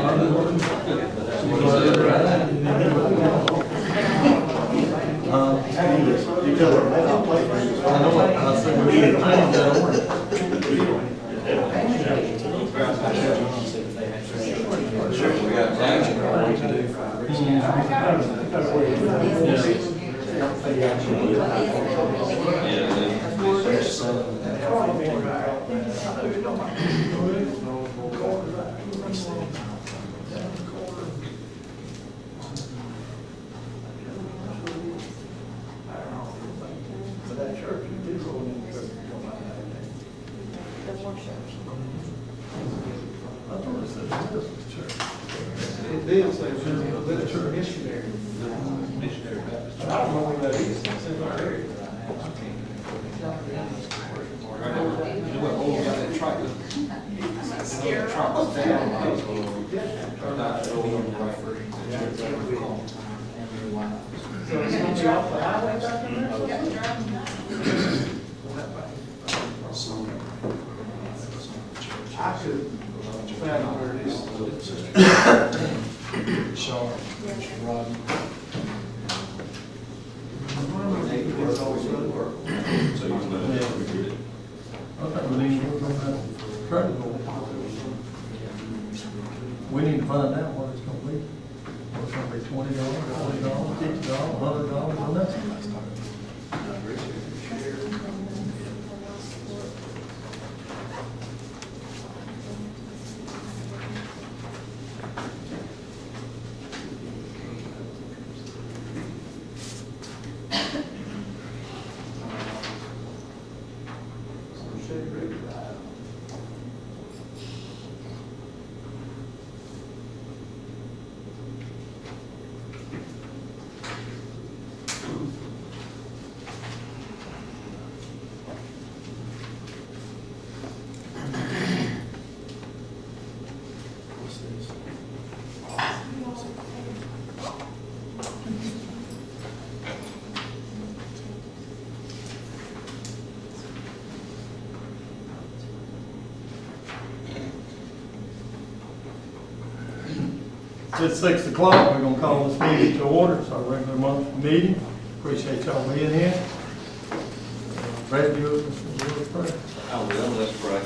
You tell her, man, I'll play for you. I know it. I said, we should change that order. We got time. But that church, you do go in the church. I thought it said this church. It did say it was a church missionary. Missionary Baptist. I don't know where that is. It's in our area. You know what, oh, we got that truck. That truck was down. Turned out to go over the right first. So it's gonna be off the highway back in there? I could find where it is. Sean, Rodney. It's always good work. So you know, I think we need to work on that credit board. We need to find out what it's gonna be. What's gonna be $20, $40, $50, $100 on that? It's 6 o'clock, we're gonna call this meeting to order, it's our regular monthly meeting. Appreciate y'all being here. Brad, you pray. I will, let's pray.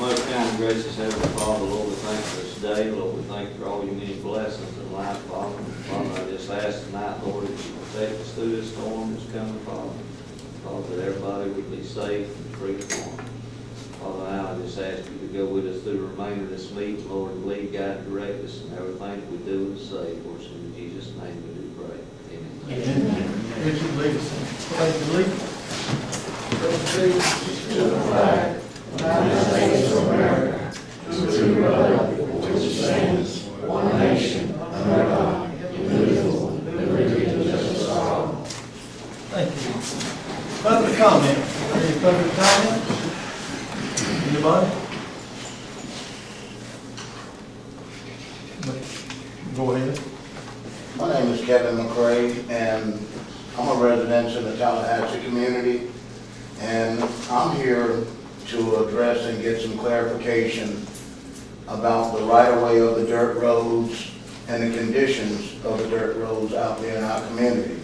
Most kind and gracious Heavenly Father, Lord, we thank you for this day. Lord, we thank you for all your many blessings in life, Father. Father, I just ask tonight, Lord, that you protect us through this storm that's coming, Father. Father, that everybody would be safe and free from harm. Father, now I just ask you to go with us through the remainder of this meeting, Lord, and lead, guide, and direct us in everything that we do and say. For us in Jesus' name we do pray. Amen. Richard, lead us in pledge of allegiance. To the flag of the United States of America, to the republic which stands one nation under God, indivisible, liberty and justice for all. Thank you. Public comment, any public comment? Anybody? Go ahead. My name is Kevin McCray, and I'm a resident in the Tallahatchie community, and I'm here to address and get some clarification about the right-of-way of the dirt roads and the conditions of the dirt roads out there in our community.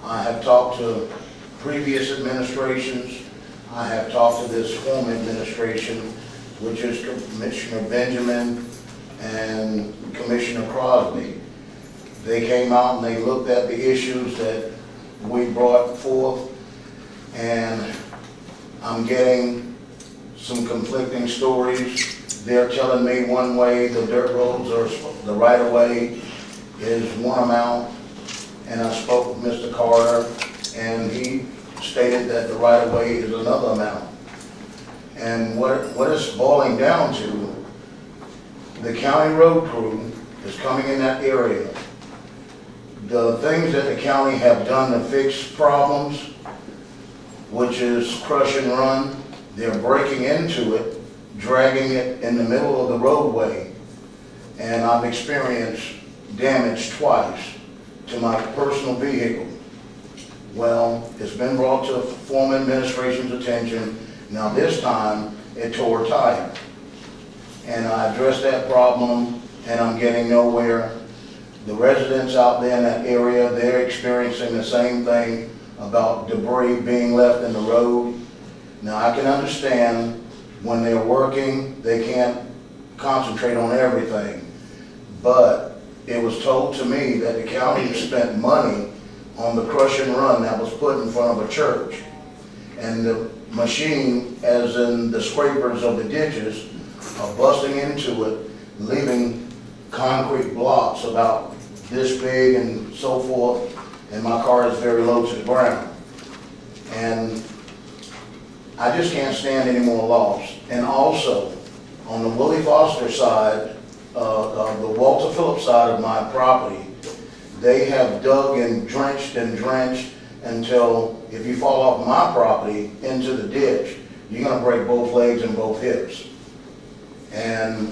I have talked to previous administrations. I have talked to this former administration, which is Commissioner Benjamin and Commissioner Crosby. They came out and they looked at the issues that we brought forth, and I'm getting some conflicting stories. They're telling me one way the dirt roads or the right-of-way is one amount, and I spoke with Mr. Carter, and he stated that the right-of-way is another amount. And what it's boiling down to, the county road crew is coming in that area. The things that the county have done to fix problems, which is crush and run, they're breaking into it, dragging it in the middle of the roadway, and I've experienced damage twice to my personal vehicle. Well, it's been brought to former administration's attention. Now this time, it tore a tire. and I addressed that problem, and I'm getting nowhere. The residents out there in that area, they're experiencing the same thing about debris being left in the road. Now, I can understand when they're working, they can't concentrate on everything, but it was told to me that the county spent money on the crush and run that was put in front of a church. And the machine, as in the scrapers of the ditches, are busting into it, leaving concrete blocks about this big and so forth, and my car is very low to the ground. And I just can't stand any more loss. And also, on the Willie Foster side, the Walter Phillips side of my property, they have dug and drenched until if you fall off my property into the ditch, you're gonna break both legs and both hips. And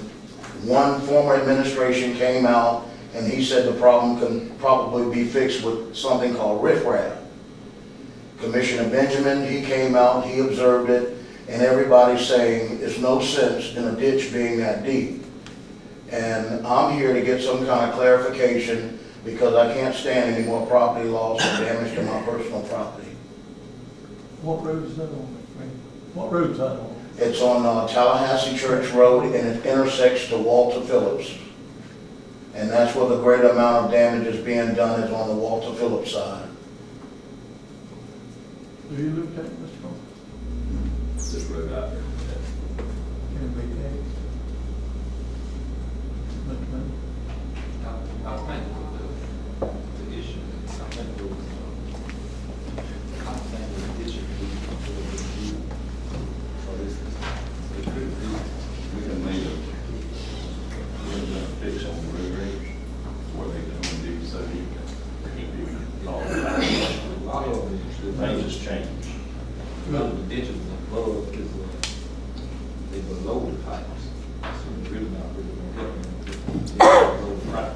one former administration came out and he said the problem can probably be fixed with something called riprap. Commissioner Benjamin, he came out, he observed it, and everybody's saying there's no sense in a ditch being that deep. And I'm here to get some kind of clarification because I can't stand any more property loss or damage to my personal property. What road is that on? What road is that on? It's on Tallahassee Church Road and it intersects to Walter Phillips. And that's where the great amount of damage is being done is on the Walter Phillips side. Do you look at it, Mr. Cole? This road out there. Can it be that? Mr. Mayor? I think the issue, I think there was, I think the issue it could be, we can make a fix on the road rage, where they can only do so you can all the time. Things just change. The ditches above is below the pipes. So it's really not really gonna help them. Below the pipe,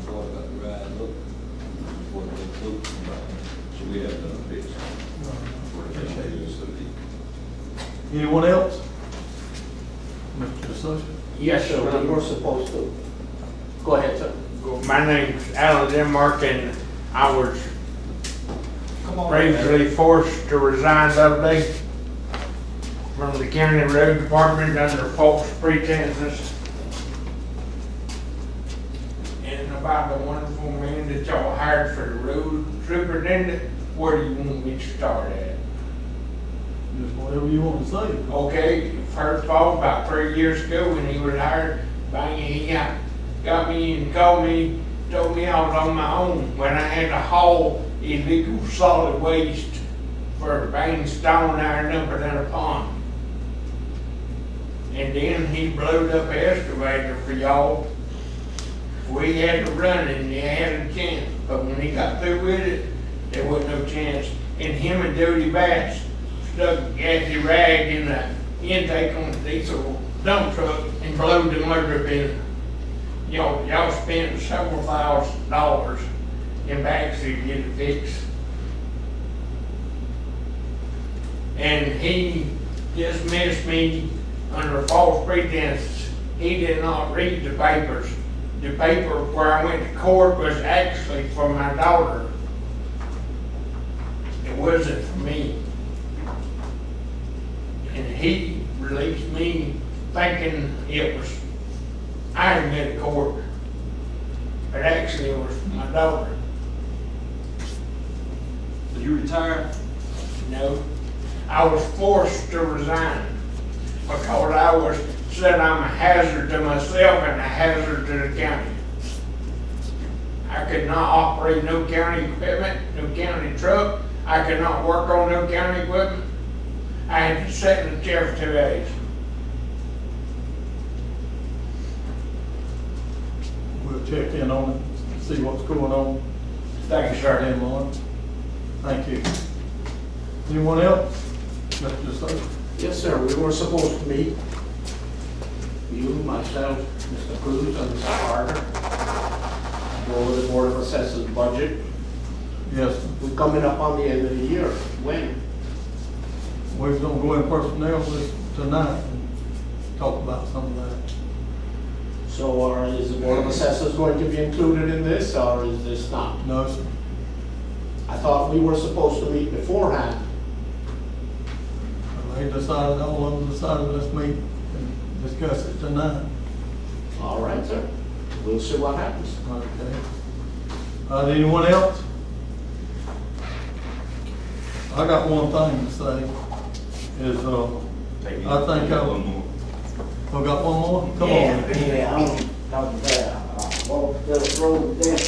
the water got to rise up before they float. So we have done a fix. Anyone else? Mr. Assessor? Yes, sir, we were supposed to. Go ahead, sir. My name's Alan Denmark, and I was previously forced to resign the other day from the county road department under false pretenses. And about the wonderful man that y'all hired for the road superintendent, where do you want me to start at? Just whatever you want to say. Okay, first of all, about 3 years ago when he was hired, he got me and called me, told me I was on my own when I had to haul illegal solid waste for banging stone iron up in a pond. And then he blowed up an excavator for y'all. We had to run it and he had a chance, but when he got through with it, there wasn't no chance. And him and Jody Bass stuck a gassy rag in the intake on the diesel dump truck and blowed the motor up in. Y'all spent several $1,000s in bags to get it fixed. And he dismissed me under false pretenses. He did not read the papers. The paper where I went to court was actually for my daughter. It wasn't for me. And he released me thinking it was I had been to court, but actually it was my daughter. Did you retire? No, I was forced to resign because I said I'm a hazard to myself and a hazard to the county. I could not operate no county equipment, no county truck. I could not work on no county equipment. I had to sit in the chair for 2 days. We'll check in on it, see what's going on. Thank you, sir. Damn, Lord. Thank you. Anyone else? Mr. Assessor? Yes, sir, we were supposed to meet, you, myself, Mr. Cruz, and Mr. Carter, go over the Board of Assessors budget. Yes, sir. We're coming up on the end of the year. When? We're gonna go in personnel list tonight and talk about some of that. So is the Board of Assessors going to be included in this, or is this not? No, sir. I thought we were supposed to meet beforehand. They decided, all of them decided, let's meet and discuss it tonight. All right, sir. We'll see what happens. Okay. Anyone else? I got one thing to say, is, I think One more. we got one more? Come Yeah, on. yeah, I'm talking about, Walkerville Road there.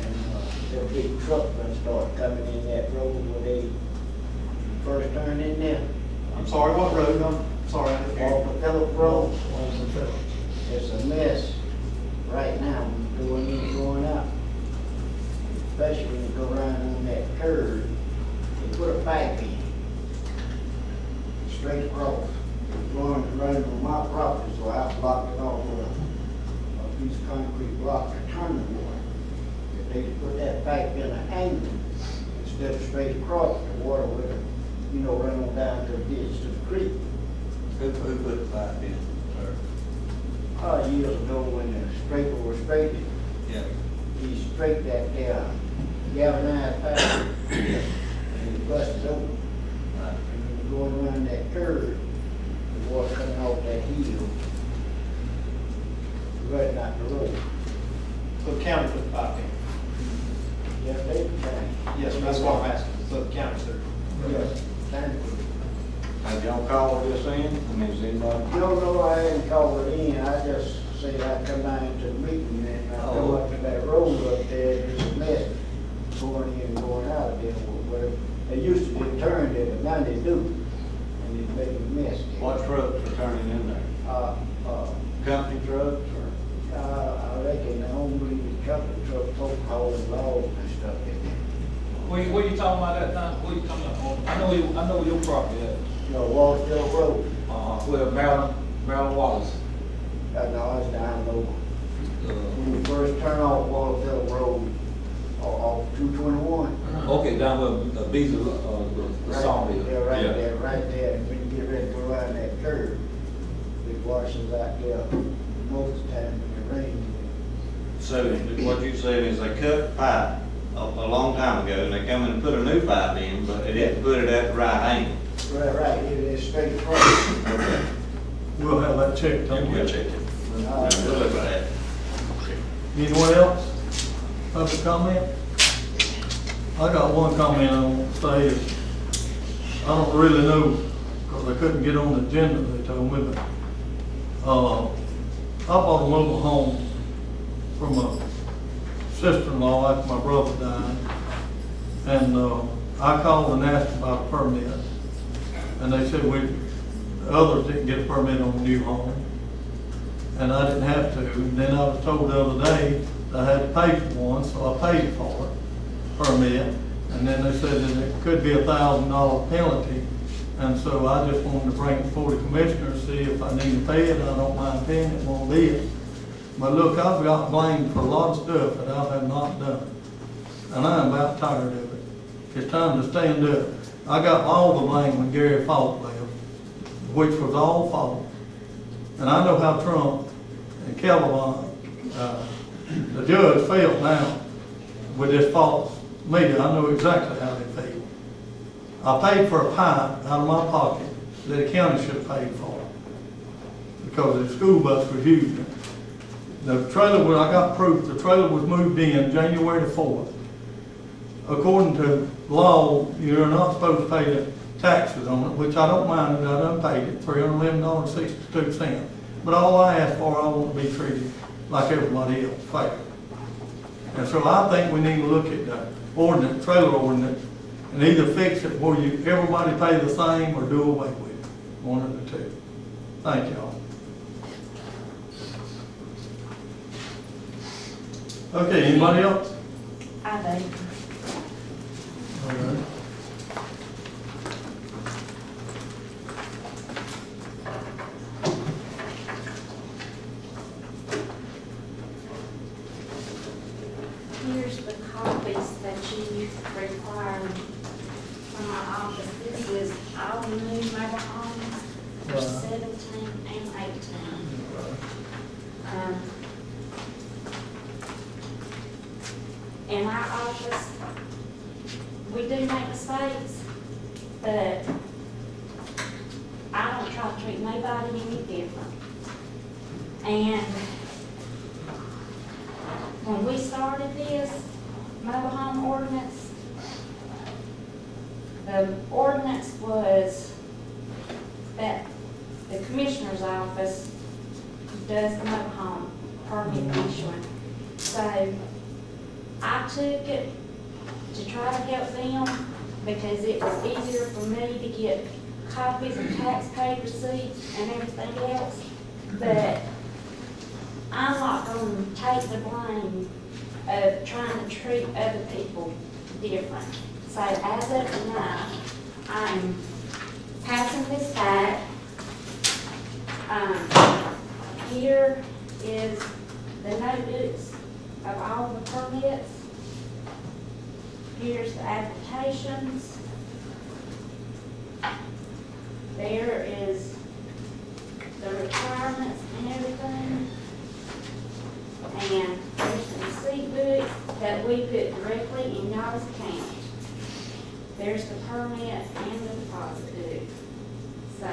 And, the big truck gonna start coming in that road where they first turn in there. I'm sorry, what road? I'm sorry, I didn't hear. Walkerville Road, it's a mess right now, going in, going out. Especially when you go around on that curve, they put a pipe in, straight across. Running from my property, so I blocked it off with a piece of concrete block to turn the water. If they could put that pipe in an angle instead of straight across, the water would have, run on down to the ditch to the creek. Who put the pipe in, sir? Years ago when the scraper was straightened, Yeah. he straightened that there galvanized pipe and he busted open. Right. And going around that curve, the water coming off that hill, running out the road. So the county put the pipe in? Yes, they can. Yes, that's what I'm asking, so the county, sir. Yes, thank you. Have y'all called this in? I mean, is anybody? No, I hadn't called it in, I just said I'd come down to the meeting and I go up to that road up there, there's a mess going in and going out of there. Where they used to be turned there, but now they do, and it's making a mess. there. What trucks are turning in there? Company trucks or? I reckon the only company truck, folk hauling logs and stuff in there. What you talking about that time? What you talking about? I know your property is. Walsville Road, Where Marilyn Wallace. no, it's down low. When you first turn off Walsville Road, off 221. Okay, down where Beasley, the sawmill. Yeah, right Yeah. there, right there, and when you get ready to go around that curve, it washes out there most of the time when it rains. So what you said is they cut the pipe a long time ago, and they come in and put a new pipe in, but they didn't put it at the right angle. Right, it is straight across. We'll have that checked on. We'll check it. We'll look at that. Anyone else? Other comment? I got one comment I want to say is, I don't really know, because I couldn't get on the agenda, they told me, but, I bought a mobile home from a sister-in-law after my brother died. And, I called and asked about a permit. And they said others didn't get a permit on the new home. And I didn't have to. And then I was told the other day that I had to pay for one, so I paid for it, permit. And then they said that it could be $1,000 penalty. And so I just wanted to bring it before the commissioner, see if I need to pay it. I don't mind paying it, won't be it. But look, I've got blamed for a lot of stuff that I have not done. And I'm about tired of it. It's time to stand up. I got all the blame when Gary Falk left, which was all fault. And I know how Trump and Calhoun, the judge failed now with this false media. I know exactly how they failed. I paid for a pipe out of my pocket that the county should have paid for because the school bus was using it. The trailer, I got proof, the trailer was moved in January the 4th. According to law, you're not supposed to pay the taxes on it, which I don't mind, I done paid it, $311.62. But all I ask for, I want to be treated like everybody else, fair. And so I think we need to look at the ordinance, trailer ordinance, and either fix it where everybody pay the same or do away with it, one of the two. Thank y'all. Okay, anybody else? I do. All right. Here's the copies that you required from my office. This is all new mobile homes for Right. 17 and 18. in our office, we do make mistakes, but I don't try to treat nobody any different. And when we started this mobile home ordinance, the ordinance was that the commissioner's office does the mobile home permit issuing. So I took it to try to help them because it was easier for me to get copies of tax paid receipts and everything else. But I'm not going to take the blame of trying to treat other people different. So as of tonight, I'm passing this back. Here is the notebooks of all the permits. Here's the applications. There is the requirements and everything. And there's the receipt book that we put directly in y'all's account. There's the permit and the deposit book. So,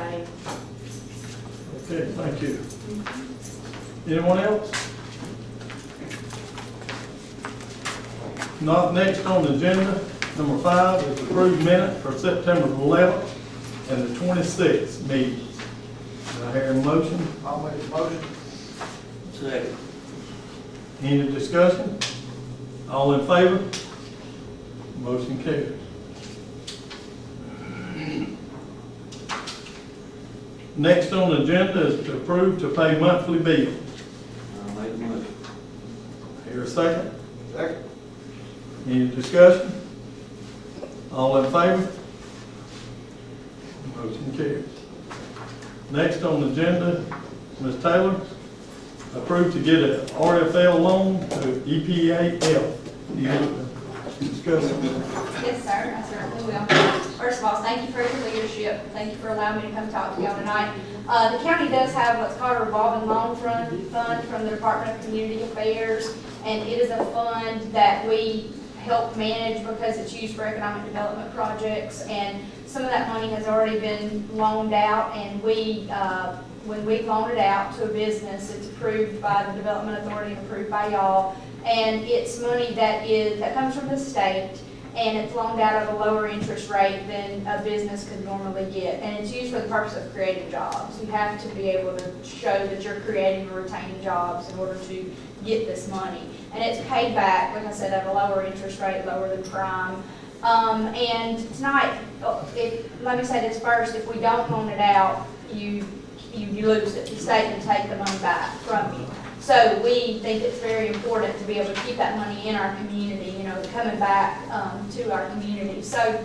Okay, thank you. Anyone else? Not next on the agenda, number 5 is approved minutes for September 11th and the 26th meetings. Do I hear a motion? I'll make a motion. Second. Any discussion? All in favor? Motion carries. Next on the agenda is to approve to pay monthly bills. I'll make a motion. Hear a second? Second. Any discussion? All in favor? Motion carries. Next on the agenda, Ms. Taylor, approved to get an RFL loan to EPAL. Do you want to discuss it? Yes, sir, I certainly will. First of all, thank you for your leadership. Thank you for allowing me to come talk to y'all tonight. The county does have what's called a revolving loan fund from the Department of Community Affairs, and it is a fund that we help manage because it's used for economic development projects, and some of that money has already been loaned out, and when we loan it out to a business, it's approved by the Development Authority and approved by y'all, and it's money that comes from the state, and it's loaned out at a lower interest rate than a business could normally get. And it's used for the purpose of creating jobs. You have to be able to show that you're creating or retaining jobs in order to get this money. And it's paid back, like I said, at a lower interest rate, lower than prime. And tonight, let me say this first, if we don't loan it out, you lose it. The state can take the money back from you. So we think it's very important to be able to keep that money in our community, coming back to our community. So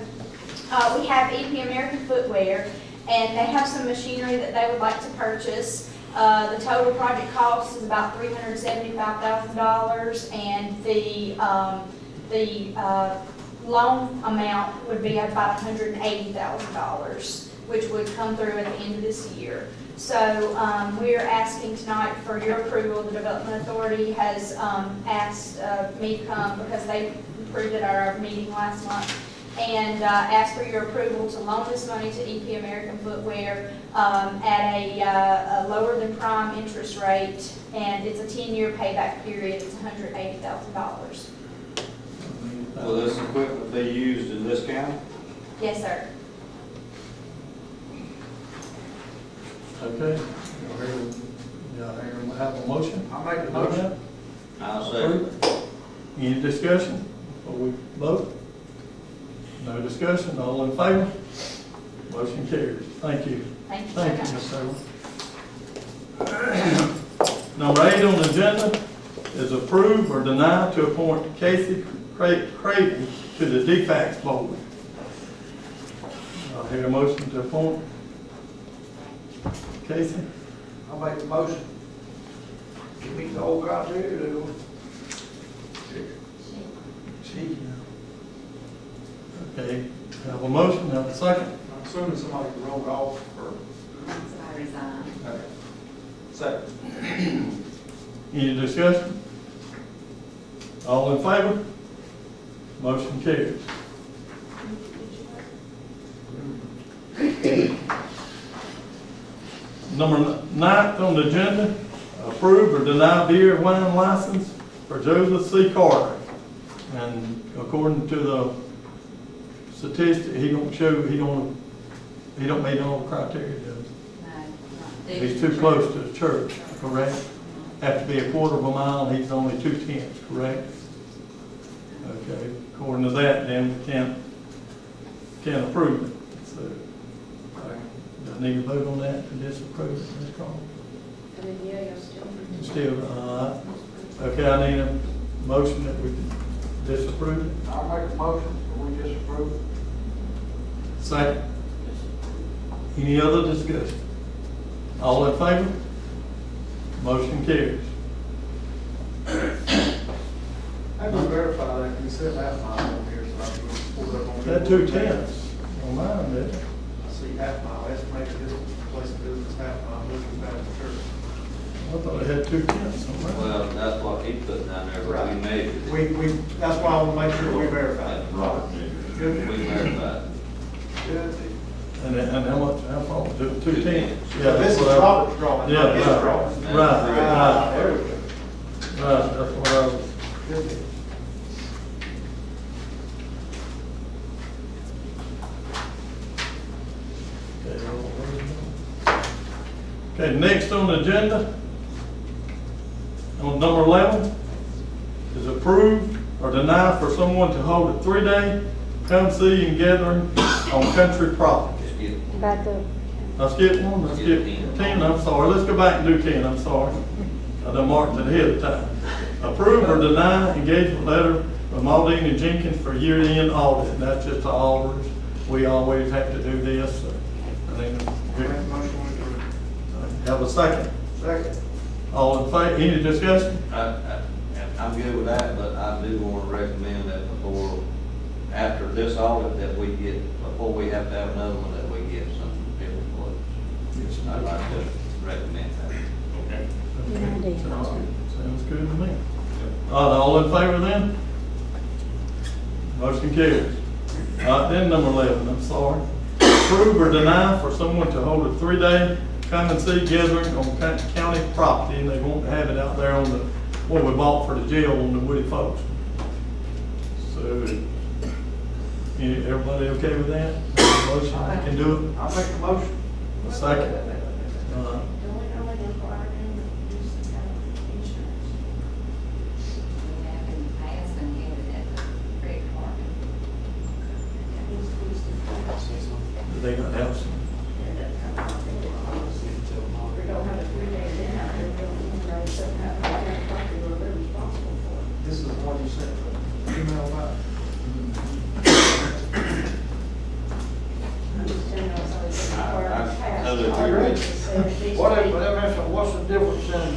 we have EP American Footwear, and they have some machinery that they would like to purchase. The total project cost is about $375,000, and the loan amount would be about $180,000, which would come through at the end of this year. So we're asking tonight for your approval. The Development Authority has asked me to come because they approved it at our meeting last month, and asked for your approval to loan this money to EP American Footwear at a lower than prime interest rate, and it's a 10-year payback period. It's $180,000. Will this equipment be used in this county? Yes, sir. Okay. Y'all have a motion? I'll make a motion. I'll second. Any discussion before we vote? No discussion, all in favor? Motion carries. Thank you. Thank you so Thank much. you, Ms. Taylor. Number 8 on the agenda is approve or deny to appoint Casey Creighton to the DFAX board. I'll hear a motion to appoint Casey. I'll make the motion. Give me the whole criteria, do She. Okay, have a motion, have a second. I'm assuming somebody can roll off or. I resign. Second. Any discussion? All in favor? Motion carries. Number 9 on the agenda, approve or deny beer and wine license for Joseph C. Carter. And according to the statistic, he don't meet all the criteria, does he? He's too close to the church, correct? Have to be a quarter of a mile, and he's only 2/10, correct? Okay, according to that, then we can't approve it. So, do I need to vote on that to disapprove it, Ms. Carter? Yeah, you're still. Still, okay, I need a motion that we disapprove it. I'll make a motion, that we disapprove. Second. Any other discussion? All in favor? Motion carries. I can verify that, you said half mile over here, so I can pull it up on. That 2/10 on mine, did it? I see half mile, estimated distance, place of business, half mile, moving back to church. I thought it had 2/10 somewhere. Well, that's what he put down there, but we measured it. That's why I want to make sure we verify. Right. Good. We verified. Good. And how much, how far was it? 2/10? Yeah, this is Robert's drawing, Yeah, not his right. drawing. Right, Ah, there we go. Right, that's what I was. Good. Okay, next on the agenda, on number 11, is approved or deny for someone to hold a 3-day come see and gathering on country property. Just get Back up. I skipped one, I skipped 10, I'm sorry, let's go back and do 10, I'm sorry. I done marked it ahead of time. Approve or deny engagement letter from Maldine and Jenkins for year-end audit, and that's just the auditors. We always have to do this, so. I think it's Make good. a motion to approve. Have a second. Second. All in favor, any discussion? I'm good with that, but I do want to recommend that after this audit, that we get, before we have to have another one, that we get some different quotes. I'd like to recommend that. Okay. Okay, sounds good to me. All in favor then? Motion carries. All right, then number 11, I'm sorry. Approve or deny for someone to hold a 3-day come and see gathering on county property, and they want to have it out there on the, what we bought for the jail on the Woody Folks. So, everybody okay with that? Motion, I can do it. I'll make a motion. A second. Don't we only require them to do some kind of insurance? We have in the past and had it at the rec department. Do they not have some? We don't have a 3-day event out there, we don't know something out there, property we're responsible for. This is the one you sent the email about. I'm just telling you, it's always been required in the past. totally Our agree with ordinance says it needs to be- What's the difference in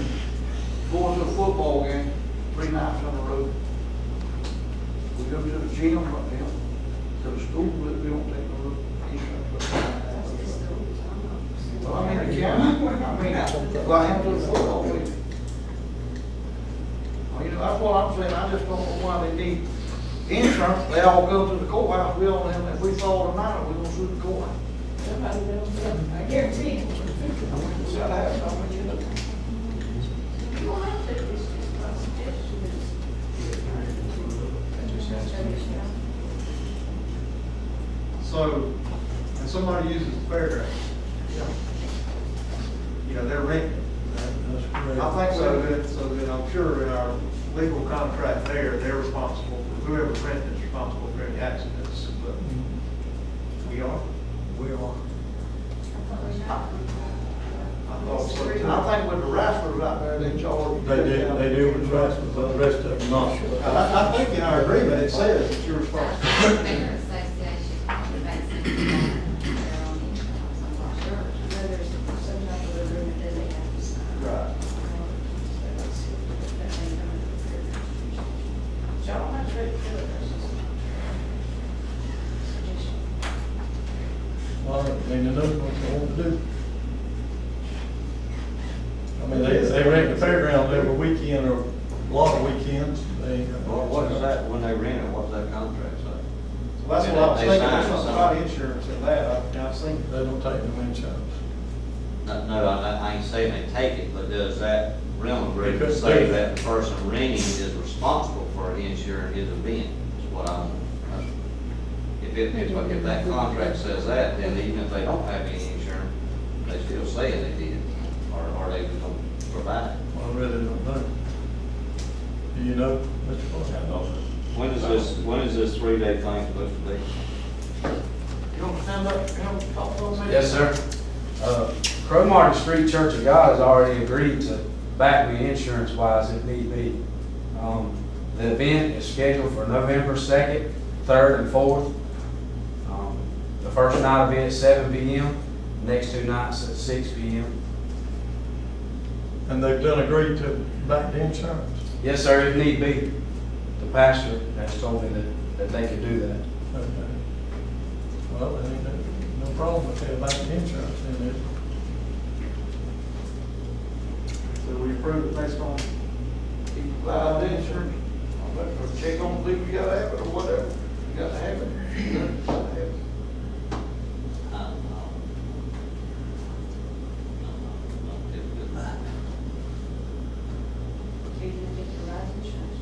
going to a football game 3 nights in a row? We go to the gym, but to the school, we don't take no insurance. Well, I mean, yeah, well, I have to the football game. Well, you know, that's what I'm saying, I just don't know why they need insurance. They all go to the courthouse, we all, and if we fall tonight, we're gonna sue the court. Somebody will, I guarantee you. We gotta have something, you know. You don't have to, it's just my suggestion is. So, and somebody uses the fairgrounds. You know, they're renting. That's correct. I think so that I'm sure in our legal contract there, they're responsible, whoever's renting is responsible for any accidents, but we are. We are. I thought so. And I think with the wrestlers out there, they charge. They do with the rest, but the rest of them not. I think in our agreement, it says that you're responsible. Fair Association, probably about 60 their own insurance, I'm not sure. I know there's some type of agreement that they have to sign. Right. So I don't have to read through it, that's just my suggestion. Well, I mean, they know what they want to do. I mean, they rent the fairground every weekend or a lot of weekends. They ain't got. Well, what is that, when they rent it, what's that contract? Well, that's what I was They thinking, signed there's something about something. insurance in that, I've seen. They don't take no insurance. No, I ain't saying they take it, but does that rental They agreement could say do that the person renting is responsible for insuring his event, is what I'm, if that contract says that, then even if they don't have any insurance, they still say they did, or they don't provide. Well, I really don't know. Do you know, Mr. Clark? When is this 3-day thing supposed to be? You want to stand up and talk for a minute? Yes, sir. Crow Market Street Church of God has already agreed to back me insurance-wise if need be. The event is scheduled for November 2nd, 3rd, and 4th. The first night will be at 7 p.m., next 2 nights at 6 p.m. And they've done agreed to back the insurance? Yes, sir, if need be. The pastor has told me that they could do that. Okay. Well, there ain't no problem if they back the insurance in it. So we approve it based on the insurance? Or check on, believe you gotta have it, or whatever, you gotta have it. You gotta have it. So you're gonna get the life insurance?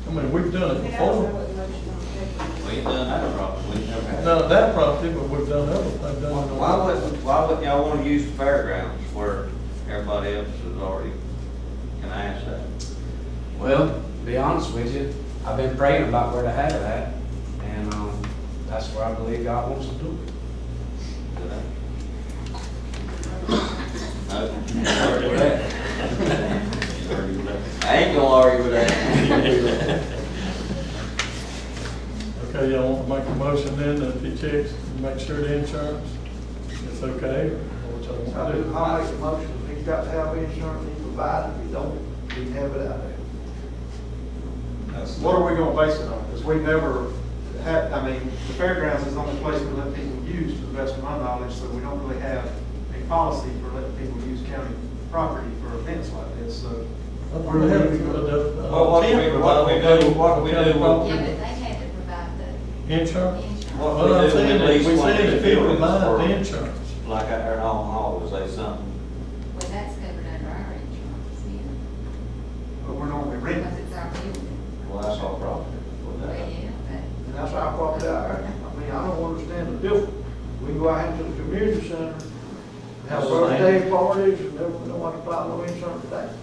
I mean, we've done it We don't know before. what the motion on the We ain't done that properly, we never had. Not that property, but we've done other, I've done it. Why wouldn't y'all wanna use the fairgrounds where everybody else is already, can I ask that? Well, to be honest with you, I've been praying about where to have it at, and that's where I believe God wants to do it. Did I? No? Argue with that. I ain't gonna argue with that. Okay, y'all want to make a motion then that if he checks, make sure the insurance is okay, or what y'all want to do? I'll make a motion, if he's got to have insurance, he provides, if he don't, he can have it out there. What are we gonna base it on? Because we never had, I mean, the fairgrounds is the only place we let people use, to the best of my knowledge, so we don't really have a policy for letting people use county property for events like this, so. What do we have? Well, what do we do Yeah, Well, but they had to provide the insurance? insurance. What Well, I'm we do saying, when we lease one of said these if he buildings provides for- the insurance. Like out there in Allen Hall, is they something, Well, that's covered under our insurance, yeah, But we're normally renting. because it's our building. well, that's our property. Well, Well, that- yeah, but And that's our property out there. I mean, I don't understand the difference. We can go out into the community center, have birthday parties, and never, no one to file no insurance tax.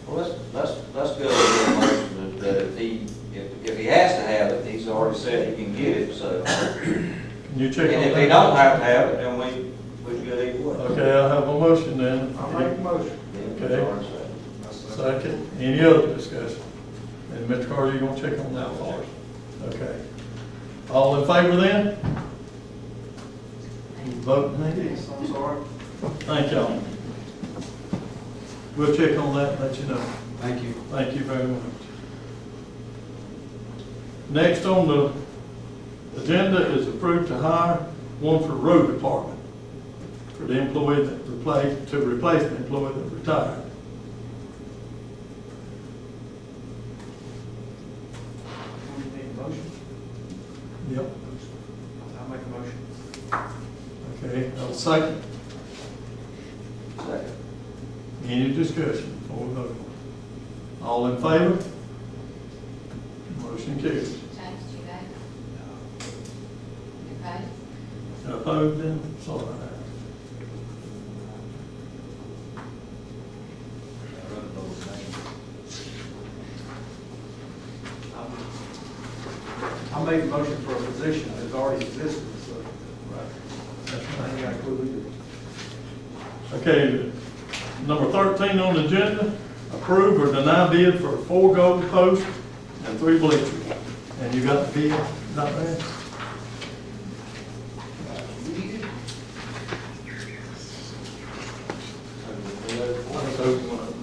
Well, let's go with the motion that if he has to have it, he's already said he can get it, so. Can you check on And that? if he don't have to have it, then we good either way. Okay, I'll have a motion then. I'll make a motion. Yeah, Okay. George said. Second, any other discussion? And Mr. Carter, you gonna check on that for us? Okay. All in favor then? You vote, Nikki? Yes, I'm sorry. Thank y'all. We'll check on that and let you know. Thank you. Thank you very much. Next on the agenda is approved to hire one for road department for the employee that replaced, to replace the employee that retired. We need a motion. Yep. I'll make a motion. Okay, I'll second. Second. Any discussion before we vote? All in favor? Motion carries. James, do you vote? You vote? Opposed then? Sorry. I made a motion for a position that's already existed, so. That's I right. ain't got a clue either. Okay, number 13 on the agenda, approve or deny bid for 4 goal posts and 3 bleachers. And you got the bid, not there? Let's open one up.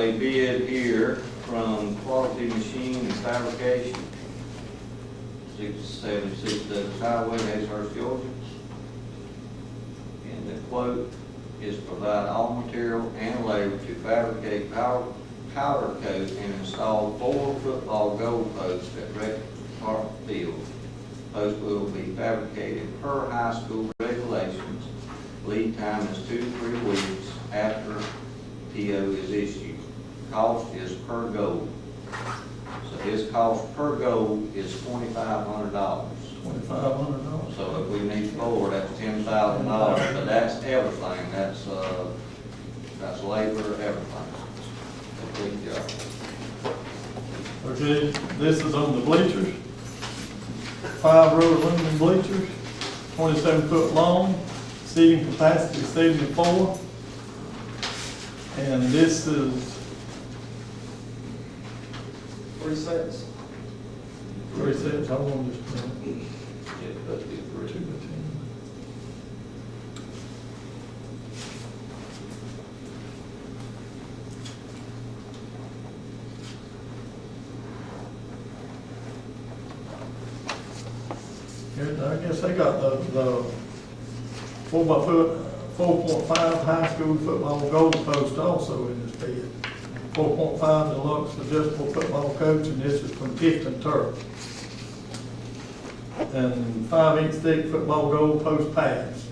a bid here from Quality Machine and Fabrication, 676 Douglas Highway, Hazehurst, Georgia. And the quote is provide all material and labor to fabricate powder coat and install 4 football goal posts at Rec Park Field. Posts will be fabricated per high school regulations. Lead time is 2 to 3 weeks after PO is issued. Cost is per goal. So his cost per goal is $2,500. $2,500. So if we need 4, that's $10,000, but that's everything, that's labor, everything. Complete job. Okay, this is on the bleachers. 5-row aluminum bleachers, 27 foot long, seating capacity 74. And this is 3 sets. 3 sets, how long this been? Yeah, that'd be 3. I guess they got the 4.5 high school football goal post also in this bid. 4.5 deluxe adjustable football coach, and this is from Tifton Turf. And 5-inch thick football goal post pads,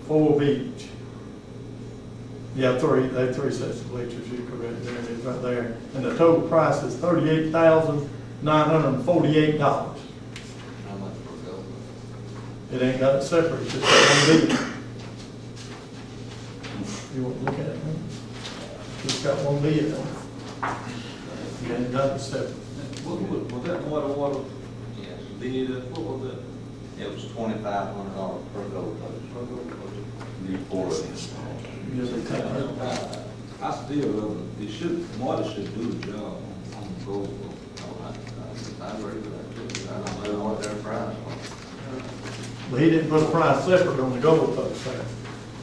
4 of each. Yeah, 3, they have 3 sets of bleachers, you're correct, there it is right there. And the total price is $38,948. How much per goal? It ain't got it separate, it's just got 1 bid. You want to look at it, man? Just got 1 bid on it. You ain't got it separate. Was that water Yes. bid, what was that? It was $2,500 per goal post. Need 4 of them. You just take it. I still, it should, Marty should do the job on the goal. I agree with that too. I don't know what their price was. But he didn't put a price separate on the goal post there.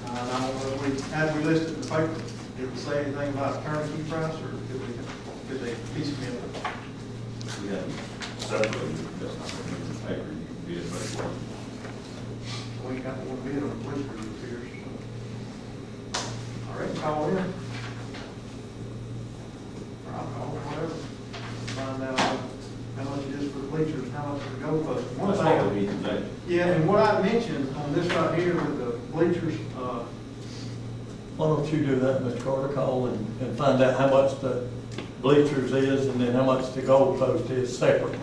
I don't know if as we listed in the paper, did we say anything about a turnkey price, or could they piecemeal it? Yeah, separately, that's not going to be the paper, you can bid by one. We ain't got 1 bid on the bleachers, it appears. I reckon call in. Or I'll call, whatever. Find out how much it is for the bleachers, how much for the goal post. One That's thing- all we need today. Yeah, and what I mentioned on this right here with the bleachers, Why don't you do that, Mr. Carter, call and find out how much the bleachers is and then how much the goal post is separate.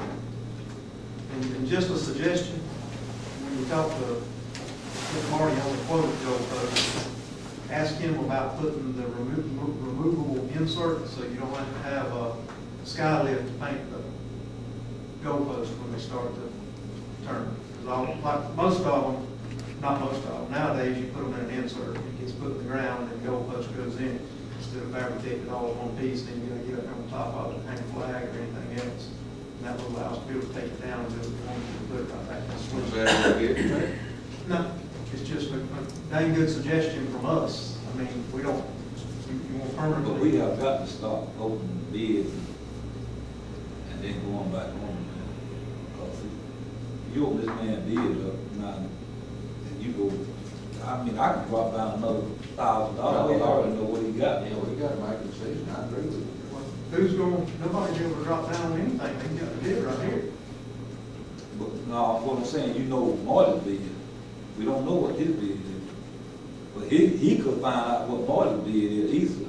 and just a suggestion, when you talk to Marty on the quote goal post, ask him about putting the removable insert, so you don't have to have a sky lift to paint the goal post when they start to turn. 'Cause like most of them, not most of them, nowadays you put them in an insert, it gets put in the ground and the goal post goes in, instead of fabricating it all in one piece, then you gotta get up on top of it, hang a flag or anything else. And that will allow us to be able to take it down and do it, put it right back in the Was switch. that a bid? No, it's just a dang good suggestion from us. I mean, we don't, you won't permanently. But we have got to start opening bids and then going back on. Because you open this man bid up now, and you go, I mean, I can drop down another $1,000. I already know what he got. Yeah, we gotta make a decision, I agree with you. Who's going, nobody's able to drop down on anything, they got the bid right here. But no, what I'm saying, you know Marty's bid. We don't know what his bid is. But he could find out what Marty's bid is easily.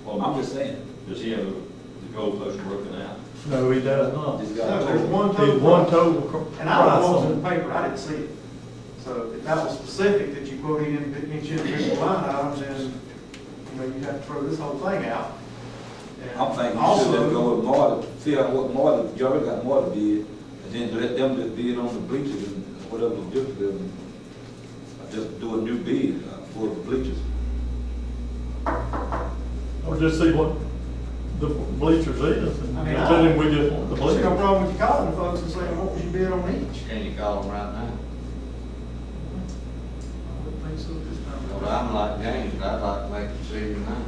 Well, I'm just saying. Does he have the goalpost broken out? No, he does not. He's No, got there's one There's total. one total And I don't know price what's on in it. the paper, I didn't see it. So if that was specific that you quoted in each individual line items, then, you know, you'd have to throw this whole thing out. And I'm thinking you should also- just go with Marty, figure out what Marty, you already got Marty bid, and then let them just bid on the bleachers and whatever the difference is. And just do a new bid for the bleachers. Or just see what the bleachers is, and I mean, tell him we just want the There's no bleachers. problem with you calling the folks and saying, what was your bid on each? Can you call them right now? I wouldn't think so this time. Well, I'm like James, I'd like to make a decision now.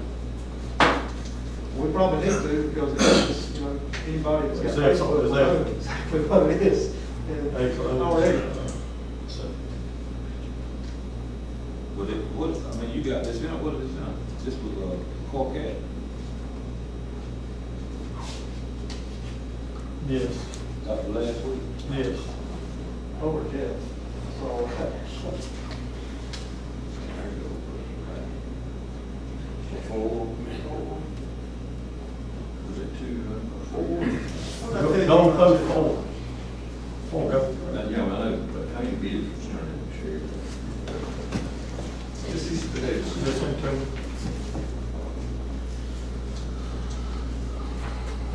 We probably need to, because it's, you know, anybody that's got Is that- Facebook is will that- know exactly what it is. And already. Would it, what, I mean, you got this, you know, what is this, this was, Corcat. Yes, After last week. yes. Over, yeah. So, Four. Was it two, four? Gold post four. Four. Now, you know, I know, but how you bid it? This is the days. Listen to me.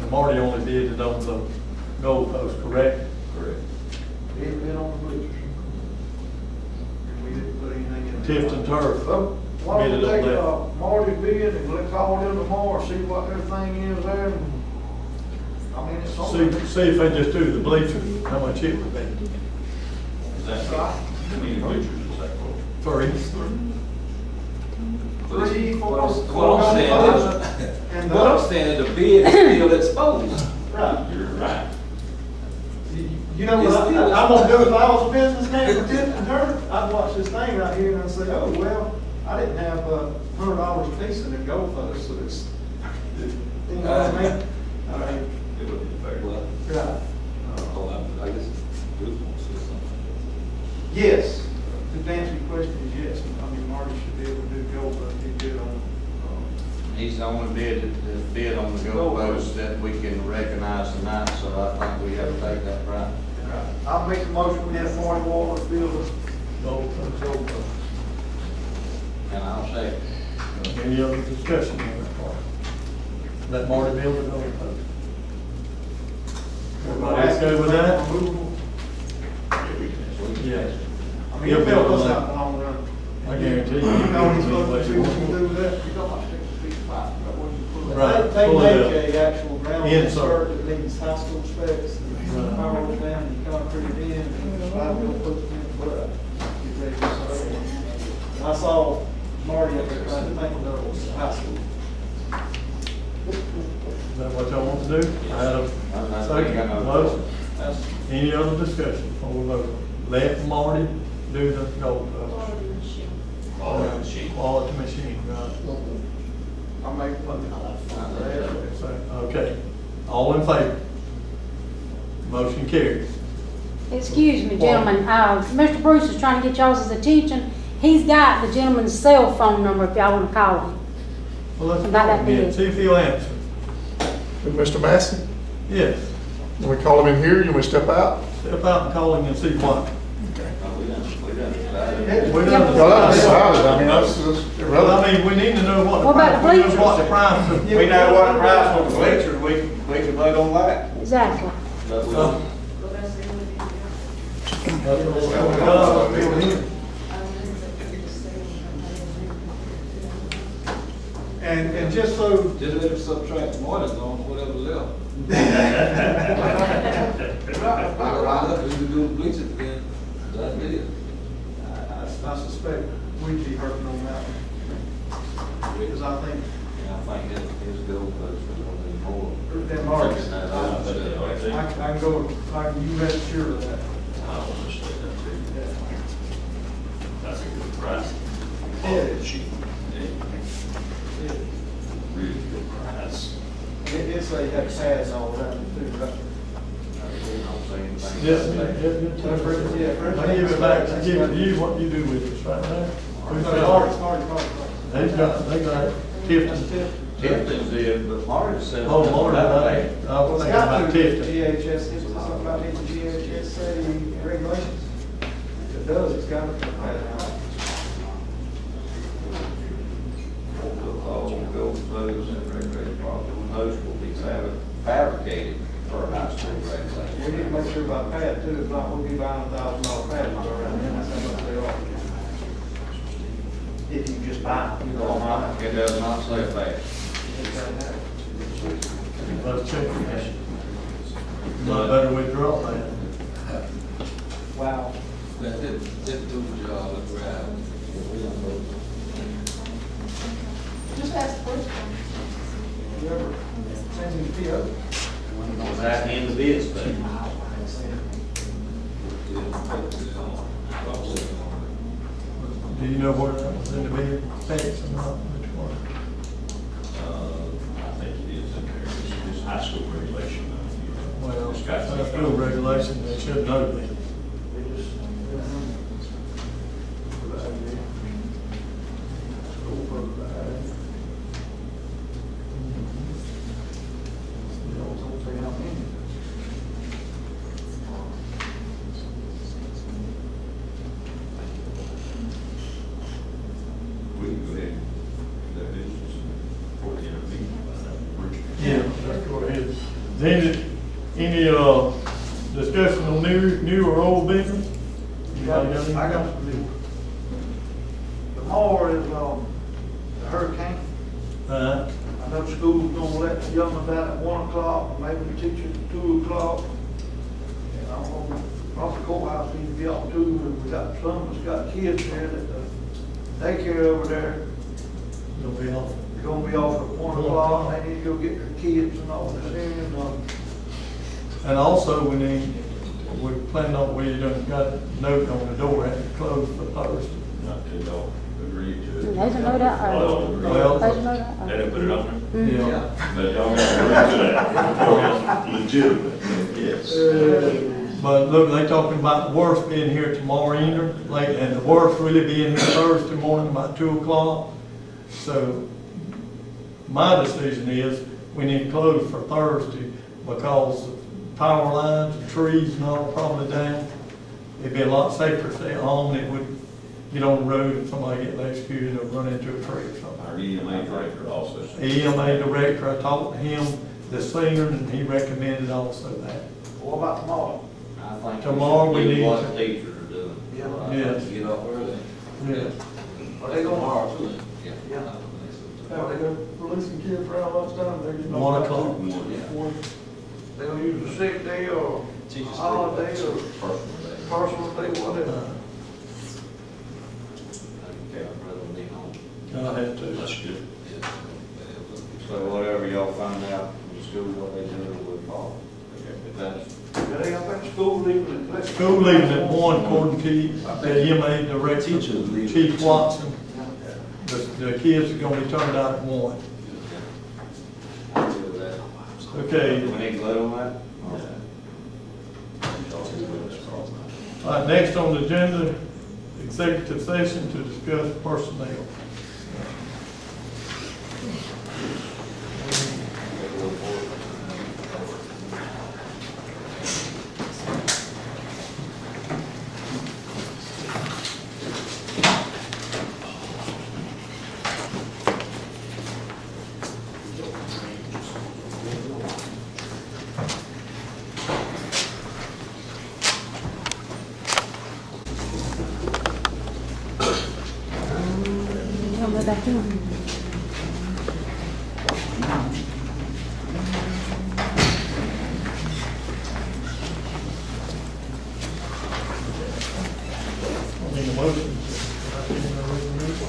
And Marty only did it on the gold post, correct? Correct. it's been on the bleachers. And we didn't put anything in. Tifton turf. So, why don't Bid we it on take, that. Marty's bid and let's call them tomorrow, see what everything is there. I mean, it's something. See if they just do the bleachers, how much it would be. Is that, how many bleachers is that for? Three. Three, four. What I'm saying is, And what I'm saying is the bid is still exposed. Right. You're right. You know what I'm gonna do if I was a businessman for Tifton Turf? I'd watch this thing right here and I'd say, oh, well, I didn't have $100 a piece in the gold post, so it's, you know what I mean? I mean, It would be fair. Well, right. I guess, Bruce wants to say something. Yes, to answer your question is yes. I mean, Marty should be able to do gold, but he did on, He's the only bid on the gold post that we can recognize tonight, so I think we have to take that right. I'll make the motion, we have Marty Waller build a Gold post. gold post. And I'll say, Any other discussion on that part? Let Marty build a gold post. Everybody else go with that? Yes. I mean, he'll build us out in the long run. I guarantee you. You know what he's supposed to do, what you do with that? You don't want to stick a piece of pipe, but when you pull it. Right, They pull it make up. a actual ground Insert. insert that needs high school specs. Right. Power it down, you concrete it in, and the slide will put it in, but get ready to start. And I saw Marty up there trying to think of those high school. Is that what y'all want to do? I had a second no- motion. Any other discussion before we vote? Let Marty do the gold post. Quality machine. Quality machine, right. I make, Okay, all in favor? Motion carries. Excuse me, gentlemen, Mr. Bruce is trying to get y'all's attention. He's got the gentleman's cell phone number if y'all want to call him. Well, let's About that call him in, bid. see if he'll answer. Mr. Massey, Yes, can we call him in here? You want me to step out? step out and call him and see what. We done decided. We done Well, that's decided. decided. I mean, that's Well, I mean, we need to know what the What about price, the we know what the bleachers? price. we know what the price for the bleachers, we can vote on that. Exactly. But we Uh, don't, That's what it's gonna cost, build in. And just so, Just let him subtract one and on whatever left. Right up, we can do the bleachers again. That's it. I suspect we'd be hurting on that one. Because I think, I think his gold post was gonna be more. than Marty's. Fixing that up. I can go, you rest sure of that. I don't understand that too. That's a good price. Yeah. Cheap. Really good price. It's a, have pads all around it too, right? Yeah, I give it back, I give it to you, what you do with it, right there. Who's got it? They got Tifton. Tifton's did, but Marty said. Oh, Marty, I was thinking about Tifton. GHS, is it something about these GHS regulations? If it does, it's got to be padded out. All gold posts and recreational property posts will be fabricated for high school We graduation. need to make sure about pad too, if not, we'll be buying $1,000 pads around here, that's how much they are. If you just buy, you know, online. It does not say that. Let's check it. You might better withdraw that. Wow. That didn't do the job, let's grab. Just ask the first one. You ever seen these PO? Was that in the bid spec? Do you know where that was in the bid specs or not? Which one? I think it is in there, it's high school regulation. Well, It's got- that's still regulation, they should know that. They just, We can go ahead, that is, for the interview. Yeah, that's what it is. Is any discussion on new or old business? Anybody got anything? I got some news. Tomorrow is, the hurricane. I know school's gonna let the young ones out at 1 o'clock, maybe the teachers at 2 o'clock. And I don't know, probably courthouse needs to be off too, and we got some that's got kids there that the daycare over there, It'll be off. they're gonna be off at 1 o'clock, they need to go get their kids and all that, and, And also, we plan on, we done got a note on the door, had to close for Thursday. Not to all agree to it. There's a note out, Well, there's a note out. They didn't put it on there? Yeah. But y'all got to agree to that. Legitimate, yes. But look, they talking about the worst being here tomorrow evening, like, and the worst really being here Thursday morning about 2 o'clock. So my decision is we need to close for Thursday because power lines and trees and all probably down. It'd be a lot safer to stay at home than it would get on the road and somebody get electrocuted or run into a tree or something. Our EMA director also. EMA director, I talked to him this evening and he recommended also that. what about tomorrow? I think Tomorrow we should do need what to- the teachers are doing. Yeah. Yes. Get up early. Yeah. Are they going tomorrow too? Yeah. Are they gonna release some kids around lunchtime? They just- 1 o'clock. They gonna use a sick day or holiday or personal day, whatever. I have to. That's good. So whatever y'all find out from the school, what they do, we'll follow. If that's, Yeah, they got that school leaving at. School leaving at 1 according to the EMA director, Teachers leave. Chief Watson. The kids are gonna be turned out at 1. I'll do that. Okay. Do we need to vote on that? All right, next on the agenda, executive session to discuss personnel. Come back in. I need a motion.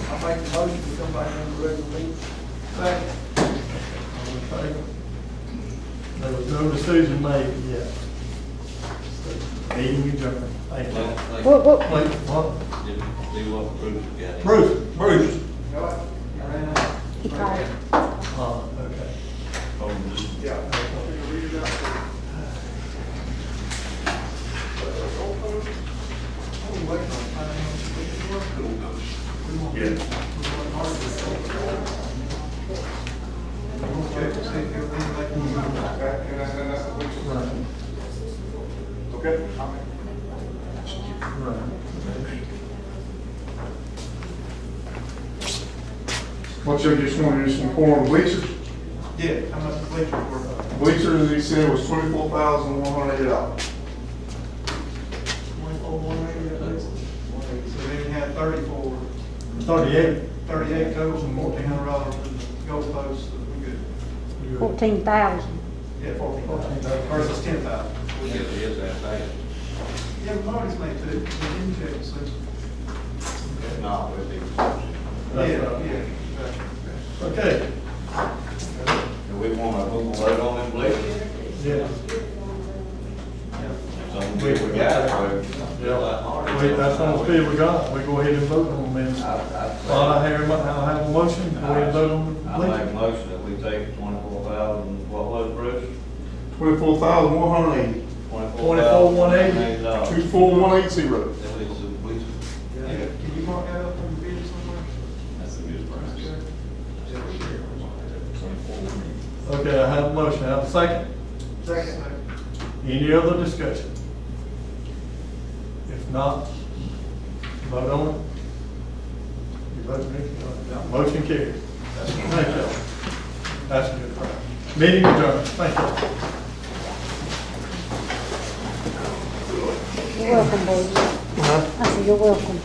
I make the motion to come back in the regular meeting. Second. All in favor? There was no decision made yet. Meeting adjourned. Thank you. What? Wait, what? Do what Bruce got. Bruce. He called. Okay. Okay. Right. Well, so just wanted to just inform bleachers. Yeah, how much the bleachers were? Bleachers, he said, was $24,180. So then you had 34, 38. 38 coats and $1,400 for the goalposts, so we good. 14,000. Yeah, 14,000 versus 10,000. We'll get his that back. Yeah, Marty's made two, we didn't check, so. If not, we'll be. That's Yeah, right. yeah, exactly. Okay. And we that's all the we got. We go ahead and vote on them then. Well, I have a motion, go ahead and vote on I make a them. motion that we take 24,000, what was it, Bruce? 24,180. 24,180. $24,180. 24180. Can you mark that up on the bid somewhere? That's a good price. Okay, I have a motion, I have a second. Second. Any other discussion? If not, vote on it. You vote, Nick? Motion carried. Thank you. That's a good price. Meeting adjourned, thank you. You're welcome, baby. I said, you're welcome.